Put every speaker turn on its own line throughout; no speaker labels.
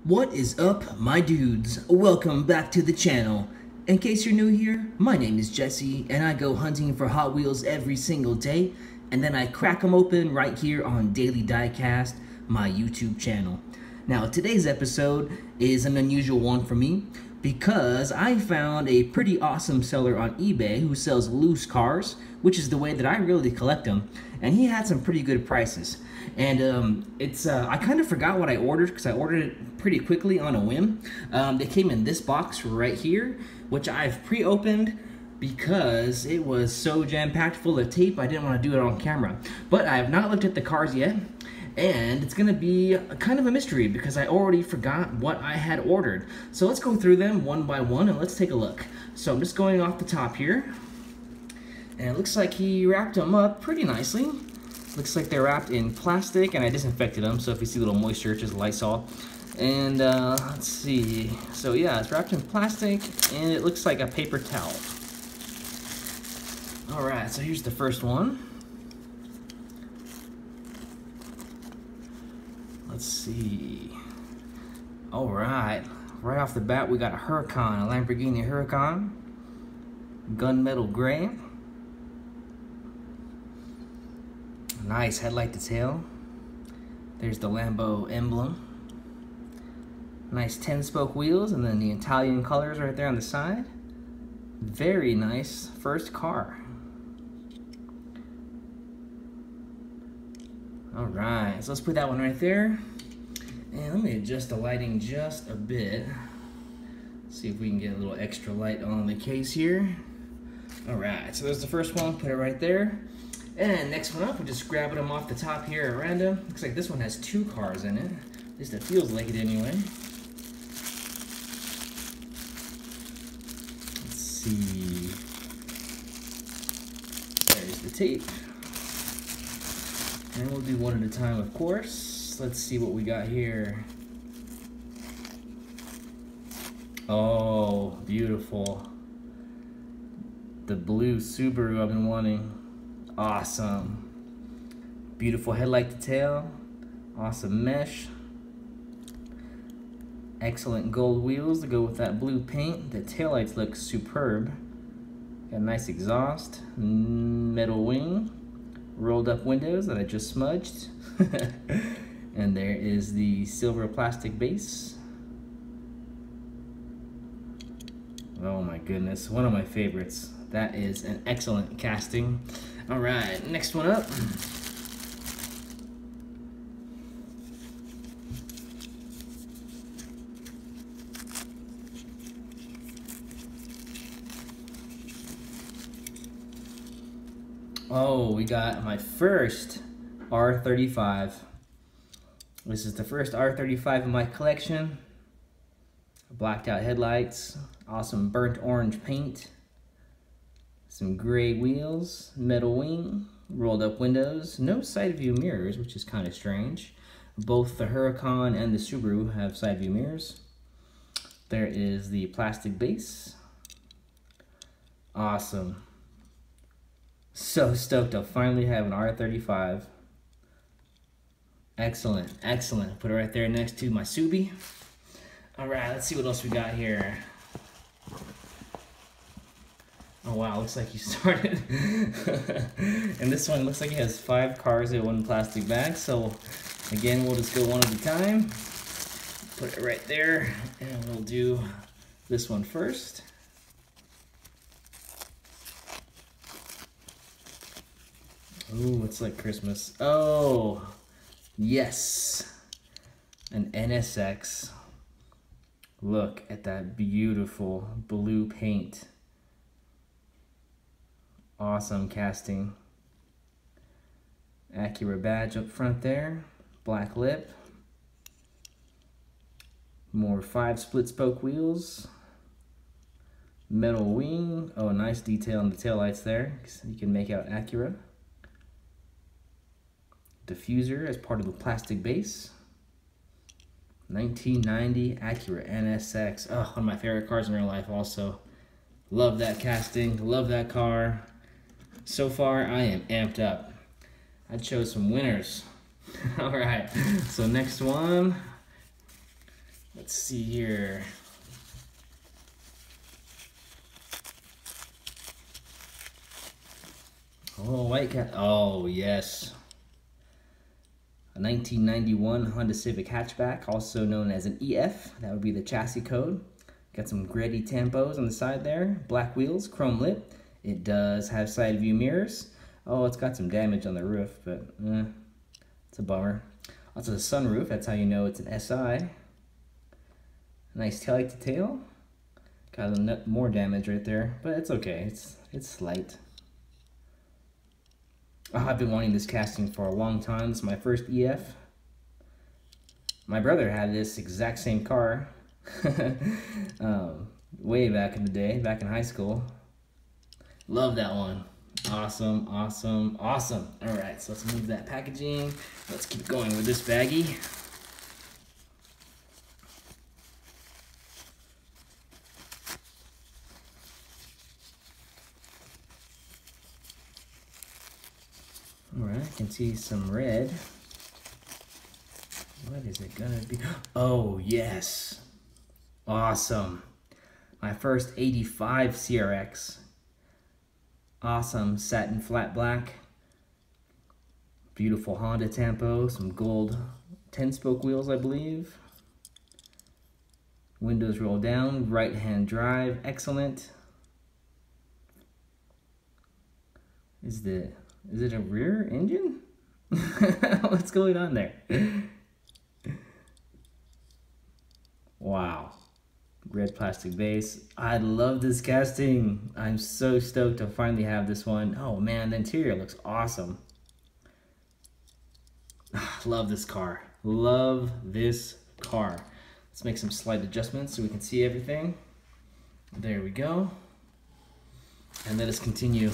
What is up, my dudes? Welcome back to the channel. In case you're new here, my name is Jesse, and I go hunting for Hot Wheels every single day, and then I crack them open right here on Daily Diecast, my YouTube channel. Now, today's episode is an unusual one for me, because I found a pretty awesome seller on eBay who sells loose cars, which is the way that I really collect them, and he had some pretty good prices. And I kind of forgot what I ordered because I ordered it pretty quickly on a whim. They came in this box right here, which I've pre-opened because it was so jam-packed full of tape I didn't want to do it on camera. But I have not looked at the cars yet, and it's gonna be kind of a mystery because I already forgot what I had ordered. So let's go through them one by one and let's take a look. So I'm just going off the top here, and it looks like he wrapped them up pretty nicely. Looks like they're wrapped in plastic, and I disinfected them, so if you see a little moisture, it's just Lysol. And let's see, so yeah, it's wrapped in plastic, and it looks like a paper towel. All right, so here's the first one. Let's see. All right, right off the bat, we got a Huracan, a Lamborghini Huracan, gunmetal gray. Nice headlight detail. There's the Lambo emblem. Nice 10-spoke wheels, and then the Italian colors right there on the side. Very nice first car. All right, so let's put that one right there. And let me adjust the lighting just a bit. See if we can get a little extra light on the case here. All right, so there's the first one, put it right there. And next one up, we're just grabbing them off the top here at random. Looks like this one has two cars in it. At least it feels like it anyway. Let's see. There's the tape. And we'll do one at a time, of course. Let's see what we got here. Oh, beautiful. The blue Subaru I've been wanting. Awesome. Beautiful headlight detail. Awesome mesh. Excellent gold wheels to go with that blue paint. The taillights look superb. Got a nice exhaust. Metal wing. Rolled up windows that I just smudged. And there is the silver plastic base. Oh my goodness, one of my favorites. That is an excellent casting. All right, next one up. Oh, we got my first R35. This is the first R35 in my collection. Blacked out headlights, awesome burnt orange paint. Some gray wheels, metal wing, rolled up windows, no side view mirrors, which is kind of strange. Both the Huracan and the Subaru have side view mirrors. There is the plastic base. Awesome. So stoked to finally have an R35. Excellent, excellent. Put it right there next to my Subi. All right, let's see what else we got here. Oh wow, looks like you started. And this one looks like it has 5 cars in one plastic bag. So again, we'll just go one at a time. Put it right there, and we'll do this one first. Ooh, it's like Christmas. Oh, yes, an NSX. Look at that beautiful blue paint. Awesome casting. Acura badge up front there. Black lip. More 5 split spoke wheels. Metal wing. Oh, nice detail on the taillights there. You can make out Acura. Diffuser as part of the plastic base. 1990 Acura NSX. Oh, one of my favorite cars in real life also. Love that casting. Love that car. So far, I am amped up. I chose some winners. All right, so next one. Let's see here. Oh, white cat. Oh, yes. A 1991 Honda Civic hatchback, also known as an EF. That would be the chassis code. Got some gritty tampos on the side there. Black wheels, chrome lip. It does have side view mirrors. Oh, it's got some damage on the roof, but it's a bummer. Also the sunroof, that's how you know it's an SI. Nice taillight to tail. Got a little more damage right there, but it's okay. It's slight. Oh, I've been wanting this casting for a long time. This is my first EF. My brother had this exact same car way back in the day, back in high school. Love that one. Awesome, awesome, awesome. All right, so let's move that packaging. Let's keep going with this baggie. All right, I can see some red. What is it gonna be? Oh, yes. Awesome. My first 85 CRX. Awesome satin flat black. Beautiful Honda Tampo, some gold 10-spoke wheels, I believe. Windows roll down, right-hand drive, excellent. Is it a rear engine? What's going on there? Wow. Red plastic base. I love this casting. I'm so stoked to finally have this one. Oh man, the interior looks awesome. Love this car. Love this car. Let's make some slight adjustments so we can see everything. There we go. And let us continue.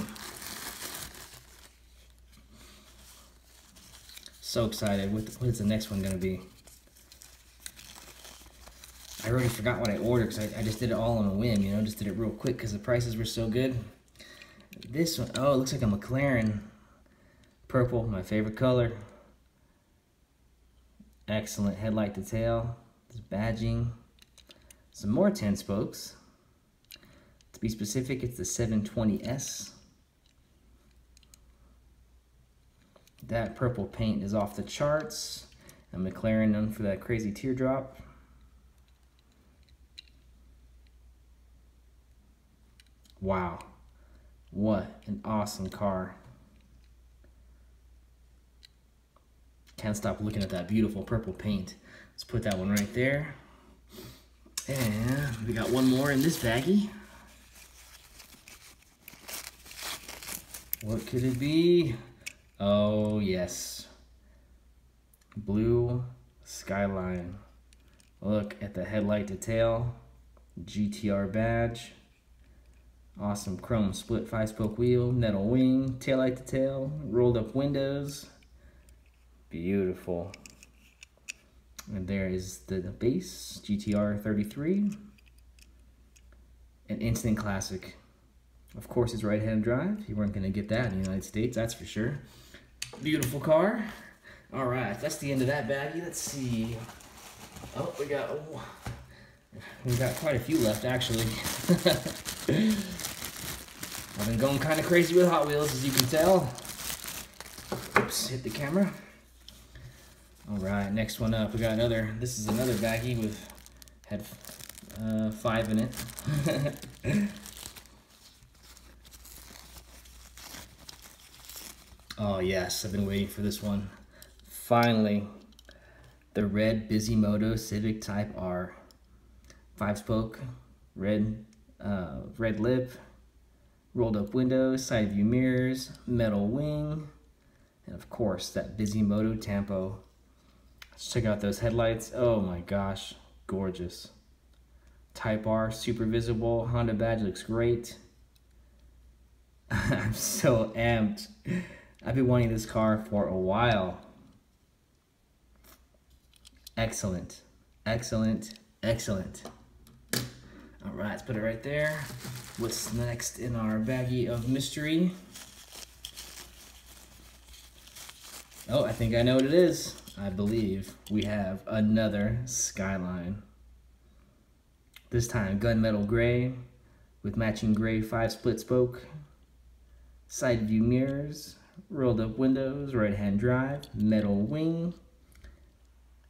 So excited. What is the next one gonna be? I already forgot what I ordered because I just did it all on a whim, you know, just did it real quick because the prices were so good. This one, oh, it looks like a McLaren. Purple, my favorite color. Excellent headlight to tail. This badging. Some more 10 spokes. To be specific, it's the 720S. That purple paint is off the charts. And McLaren known for that crazy teardrop. Wow, what an awesome car. Can't stop looking at that beautiful purple paint. Let's put that one right there. And we got one more in this baggie. What could it be? Oh yes, blue Skyline. Look at the headlight to tail, GTR badge. Awesome chrome split 5-spoke wheel, metal wing, taillight to tail, rolled up windows. Beautiful. And there is the base, GTR 33. An instant classic. Of course, it's right-hand drive. You weren't gonna get that in the United States, that's for sure. Beautiful car. All right, that's the end of that baggie. Let's see. Oh, we got quite a few left, actually. I've been going kind of crazy with Hot Wheels, as you can tell. Oops, hit the camera. All right, next one up. We got another. This is another baggie with had 5 in it. Oh yes, I've been waiting for this one. Finally, the red Bisimoto Civic Type R. 5-spoke, red lip, rolled up windows, side view mirrors, metal wing, and of course that Bisimoto Tampo. Let's check out those headlights. Oh my gosh, gorgeous. Type R, super visible. Honda badge looks great. I'm so amped. I've been wanting this car for a while. Excellent, excellent, excellent. All right, let's put it right there. What's next in our baggie of mystery? Oh, I think I know what it is. I believe we have another Skyline. This time gunmetal gray with matching gray 5-split spoke. Side view mirrors, rolled up windows, right hand drive, metal wing.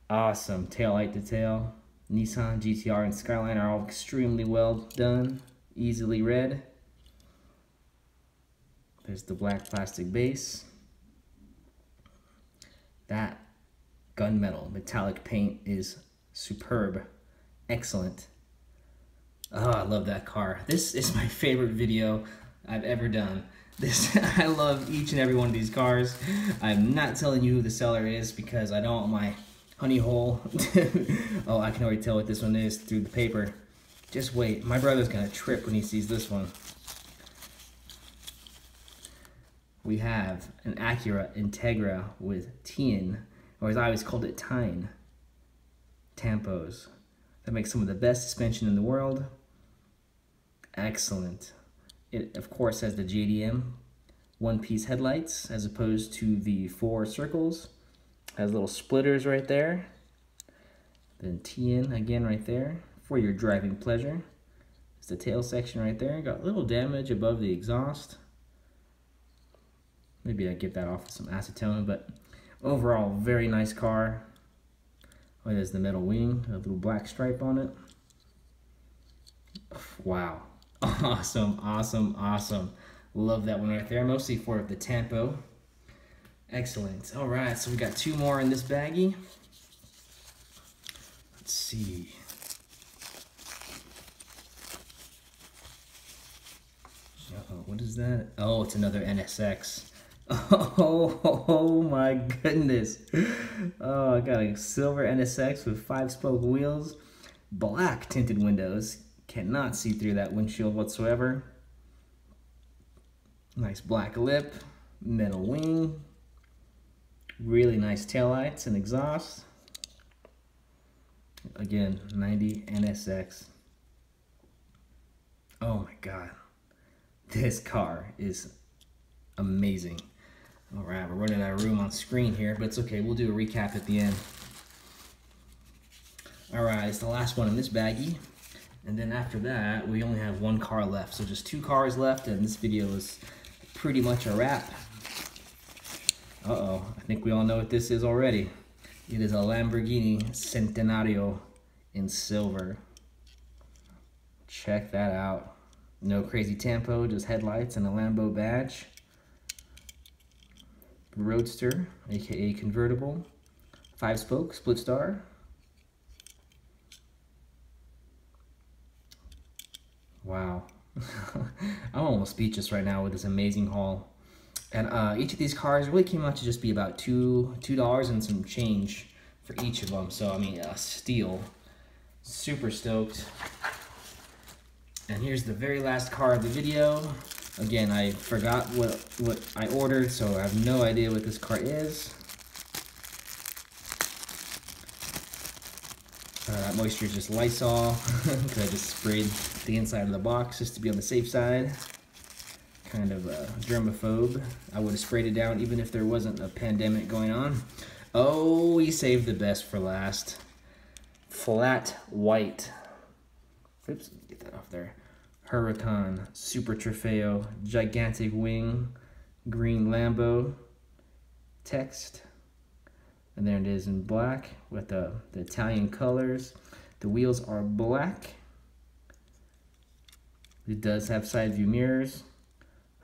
Awesome taillight detail. Nissan GTR and Skyline are all extremely well done, easily read. There's the black plastic base. That gunmetal metallic paint is superb, excellent. Oh, I love that car. This is my favorite video I've ever done. I love each and every one of these cars. I'm not telling you who the seller is because I don't want my honey hole. Oh, I can already tell what this one is through the paper. Just wait, my brother's gonna trip when he sees this one. We have an Acura Integra with tin, or as I always called it, tine tampos. That makes some of the best suspension in the world. Excellent. It, of course, has the JDM one-piece headlights as opposed to the 4 circles. Has little splitters right there. Then TN again right there for your driving pleasure. It's the tail section right there. Got a little damage above the exhaust. Maybe I get that off with some acetone, but overall, very nice car. Oh, there's the metal wing, a little black stripe on it. Wow. Awesome, awesome, awesome. Love that one right there, mostly for the tampo. Excellent. All right, so we got 2 more in this baggie. Let's see. Uh-oh, what is that? Oh, it's another NSX. Oh my goodness. Oh, I got a silver NSX with 5-spoke wheels, black tinted windows. Cannot see through that windshield whatsoever. Nice black lip, metal wing, really nice taillights and exhaust. Again, 90 NSX. Oh my God. This car is amazing. All right, we're running out of room on screen here, but it's okay. We'll do a recap at the end. All right, it's the last one in this baggie. And then after that, we only have 1 car left. So just 2 cars left, and this video is pretty much a wrap. Uh-oh, I think we all know what this is already. It is a Lamborghini Centenario in silver. Check that out. No crazy tampo, just headlights and a Lambo badge. Roadster, aka convertible. 5-spoke, split star. Wow. I'm almost speechless right now with this amazing haul. And each of these cars really came out to just be about $2 and some change for each of them. So, I mean, a steal. Super stoked. And here's the very last car of the video. Again, I forgot what I ordered, so I have no idea what this car is. That moisture is just Lysol, because I just sprayed the inside of the box just to be on the safe side. Kind of germaphobe. I would have sprayed it down even if there wasn't a pandemic going on. Oh, we saved the best for last. Flat white. Oops, get that off there. Huracan, Super Trofeo, gigantic wing, green Lambo, text. And there it is in black with the Italian colors. The wheels are black. It does have side view mirrors,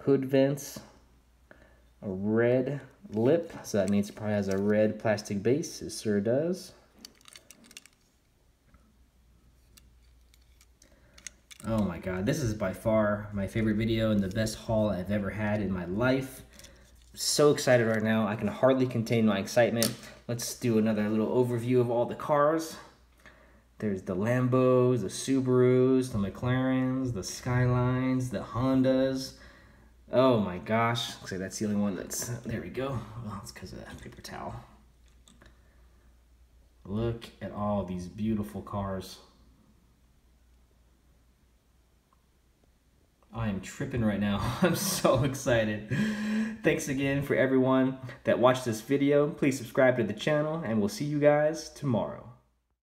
hood vents, a red lip, so that means it probably has a red plastic base. It sure does. Oh my God, this is by far my favorite video and the best haul I've ever had in my life. So excited right now, I can hardly contain my excitement. Let's do another little overview of all the cars. There's the Lambos, the Subarus, the McLarens, the Skylines, the Hondas. Oh my gosh, looks like that's the only one that's, there we go. Well, it's because of that paper towel. Look at all these beautiful cars. I am tripping right now. I'm so excited. Thanks again for everyone that watched this video. Please subscribe to the channel, and we'll see you guys tomorrow.